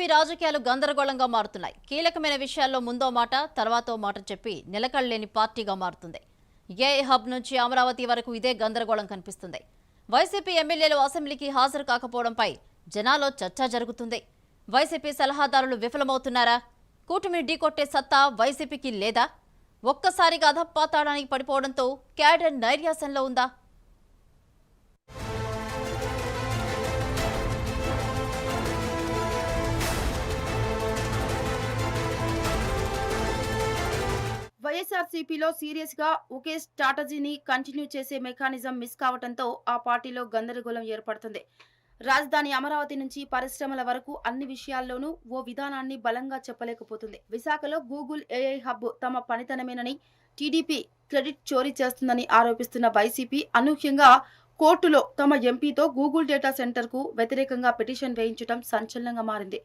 రాజకీయాలు గందరగోళంగా మారుతున్నాయి. కీలకమైన విషయాల్లో ముందో మాట తర్వాతో మాట చెప్పి నిలకడలేని పార్టీగా మారుతుంది. ఏఐ హబ్ నుంచి అమరావతి వరకు ఇదే గందరగోళం కనిపిస్తుంది. వైసీపీ ఎమ్మెల్యేలు అసెంబ్లీకి హాజరు కాకపోవడంపై జనాల్లో చర్చ జరుగుతుంది. వైసీపీ సలహాదారులు విఫలమవుతున్నారా? కూటమిని ఢీకొట్టే సత్తా వైసీపీకి లేదా? ఒక్కసారిగా అధపాతాళానికి పడిపోవడంతో క్యాడర్ నైర్యాసంలో ఉందా? వైఎస్ఆర్సీపీలో సీరియస్ గా ఒకే స్ట్రాటజీని కంటిన్యూ చేసే మెకానిజం మిస్ కావడంతో ఆ పార్టీలో గందరగోళం ఏర్పడుతుంది. రాజధాని అమరావతి నుంచి పరిశ్రమల వరకు అన్ని విషయాల్లోనూ ఓ విధానాన్ని బలంగా చెప్పలేకపోతుంది. విశాఖలో గూగుల్ ఏఐ హబ్ తమ పనితనమేనని టీడీపీ క్రెడిట్ చోరీ చేస్తుందని ఆరోపిస్తున్న వైసీపీ అనూహ్యంగా కోర్టులో తమ ఎంపీతో గూగుల్ డేటా సెంటర్ కు వ్యతిరేకంగా పిటిషన్ వేయించడం సంచలనంగా మారింది.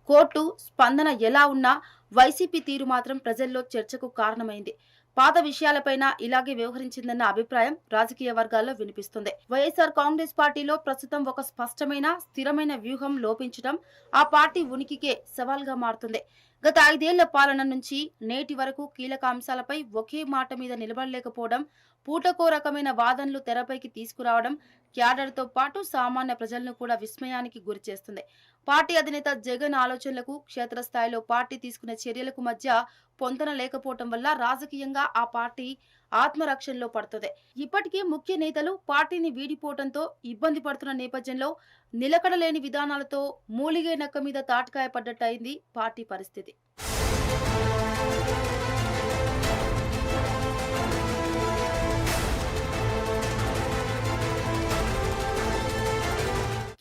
కోర్టు స్పందన ఎలా ఉన్నా వైసీపీ తీరు మాత్రం ప్రజల్లో చర్చకు కారణమైంది. పాత విషయాలపైన ఇలాగే వ్యవహరించిందన్న అభిప్రాయం రాజకీయ వర్గాల్లో వినిపిస్తుంది. వైఎస్ఆర్ కాంగ్రెస్ పార్టీలో ప్రస్తుతం ఒక స్పష్టమైన స్థిరమైన వ్యూహం లోపించడం ఆ పార్టీ ఉనికికే సవాల్గా మారుతుంది. గత 5 ఏళ్ల పాలన నుంచి నేటి వరకు కీలక అంశాలపై ఒకే మాట మీద నిలబడలేకపోవడం, పూటకో రకమైన వాదనలు తెరపైకి తీసుకురావడం క్యాడర్తో పాటు సామాన్య ప్రజలను కూడా విస్మయానికి గురిచేస్తుంది. పార్టీ అధినేత జగన్ ఆలోచనలకు క్షేత్రస్థాయిలో పార్టీ తీసుకునే చర్యలకు మధ్య పొంతన లేకపోవటం వల్ల రాజకీయంగా ఆ పార్టీ ఆత్మరక్షణలో పడుతుంది. ఇప్పటికే ముఖ్య నేతలు పార్టీని వీడిపోవడంతో ఇబ్బంది పడుతున్న నేపథ్యంలో నిలకడలేని విధానాలతో మూలిగే నక్క మీద తాటకాయ పడ్డట్టయింది పార్టీ పరిస్థితి.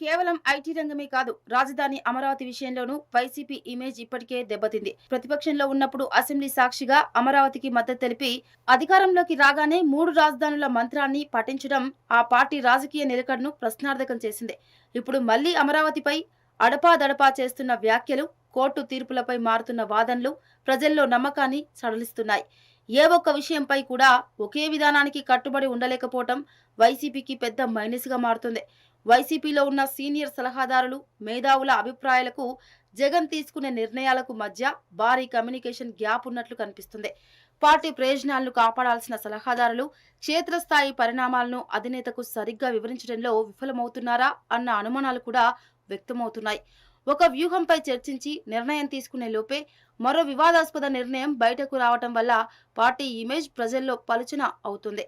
కేవలం ఐటీ రంగమే కాదు, రాజధాని అమరావతి విషయంలోనూ వైసీపీ ఇమేజ్ ఇప్పటికే దెబ్బతింది. ప్రతిపక్షంలో ఉన్నప్పుడు అసెంబ్లీ సాక్షిగా అమరావతికి మద్దతు తెలిపి అధికారంలోకి రాగానే 3 రాజధానుల మంత్రాన్ని పఠించడం ఆ పార్టీ రాజకీయ నిలకడను ప్రశ్నార్థకం చేసింది. ఇప్పుడు మళ్లీ అమరావతిపై అడపాదడపా చేస్తున్న వ్యాఖ్యలు, కోర్టు తీర్పులపై మారుతున్న వాదనలు ప్రజల్లో నమ్మకాన్ని సడలిస్తున్నాయి. ఏ ఒక్క విషయంపై కూడా ఒకే విధానానికి కట్టుబడి ఉండలేకపోవటం వైసీపీకి పెద్ద మైనస్గా మారుతుంది. వైసీపీలో ఉన్న సీనియర్ సలహాదారులు, మేధావుల అభిప్రాయాలకు జగన్ తీసుకునే నిర్ణయాలకు మధ్య భారీ కమ్యూనికేషన్ గ్యాప్ ఉన్నట్లు కనిపిస్తుంది. పార్టీ ప్రయోజనాలను కాపాడాల్సిన సలహాదారులు క్షేత్రస్థాయి పరిణామాలను అధినేతకు సరిగ్గా వివరించడంలో విఫలమవుతున్నారా అన్న అనుమానాలు కూడా వ్యక్తమవుతున్నాయి. ఒక వ్యూహంపై చర్చించి నిర్ణయం తీసుకునే లోపే మరో వివాదాస్పద నిర్ణయం బయటకు రావటం వల్ల పార్టీ ఇమేజ్ ప్రజల్లో పలుచన అవుతుంది.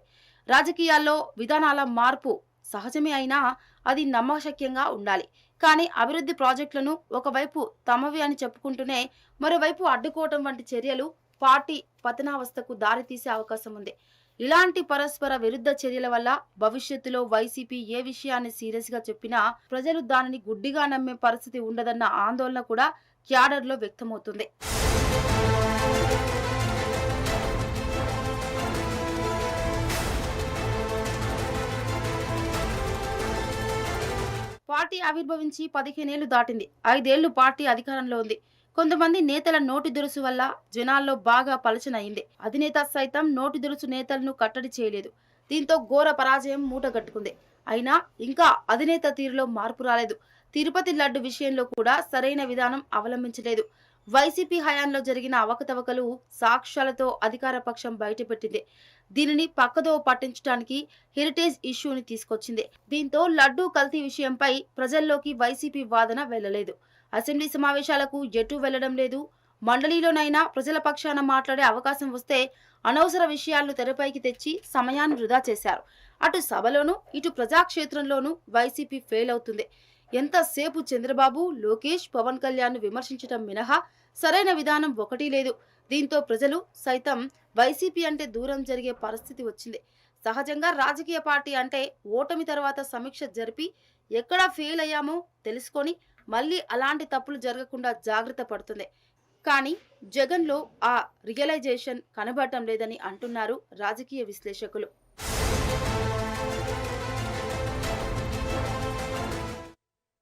రాజకీయాల్లో విధానాల మార్పు సహజమే అయినా అది నమ్మశక్యంగా ఉండాలి. కానీ అభివృద్ధి ప్రాజెక్టులను ఒకవైపు తమవి అని చెప్పుకుంటూనే మరోవైపు అడ్డుకోవటం వంటి చర్యలు పార్టీ పతనావస్థకు దారితీసే అవకాశం ఉంది. ఇలాంటి పరస్పర విరుద్ధ చర్యల వల్ల భవిష్యత్తులో వైసీపీ ఏ విషయాన్ని సీరియస్ గా చెప్పినా ప్రజలు దానిని గుడ్డిగా నమ్మే పరిస్థితి ఉండదన్న ఆందోళన కూడా క్యాడర్లో వ్యక్తమవుతుంది. పార్టీ ఆవిర్భవించి 15 ఏళ్లు దాటింది. 5 ఏళ్లు పార్టీ అధికారంలో ఉంది. కొంతమంది నేతల నోటి దురుసు వల్ల జనాల్లో బాగా పలచనయింది. అధినేత సైతం నోటి దురుసు నేతలను కట్టడి చేయలేదు. దీంతో ఘోర పరాజయం మూటగట్టుకుంది. అయినా ఇంకా అధినేత తీరులో మార్పు రాలేదు. తిరుపతి లడ్డు విషయంలో కూడా సరైన విధానం అవలంబించలేదు. వైసీపీ హయాంలో జరిగిన అవకతవకలు సాక్ష్యాలతో అధికార పక్షం బయటపెట్టింది. దీనిని పక్కదో పట్టించడానికి హెరిటేజ్ ఇష్యూని తీసుకొచ్చింది. దీంతో లడ్డూ కల్తీ విషయంపై ప్రజల్లోకి వైసీపీ వాదన వెళ్లలేదు. అసెంబ్లీ సమావేశాలకు ఎటు వెళ్లడం లేదు. మండలిలోనైనా ప్రజల పక్షాన మాట్లాడే అవకాశం వస్తే అనవసర విషయాలను తెరపైకి తెచ్చి సమయాన్ని వృధా చేశారు. అటు సభలోనూ ఇటు ప్రజాక్షేత్రంలోనూ వైసీపీ ఫెయిల్ అవుతుంది. ఎంతసేపు చంద్రబాబు, లోకేష్, పవన్ కళ్యాణ్ విమర్శించడం మినహా సరైన విధానం ఒకటి లేదు. దీంతో ప్రజలు సైతం వైసీపీ అంటే దూరం జరిగే పరిస్థితి వచ్చింది. సహజంగా రాజకీయ పార్టీ అంటే ఓటమి తర్వాత సమీక్ష జరిపి ఎక్కడ ఫెయిల్ అయ్యామో తెలుసుకొని మళ్ళీ అలాంటి తప్పులు జరగకుండా జాగ్రత్త పడుతుంది. కానీ జగన్లో ఆ రియలైజేషన్ కనబడటం లేదని అంటున్నారు రాజకీయ విశ్లేషకులు.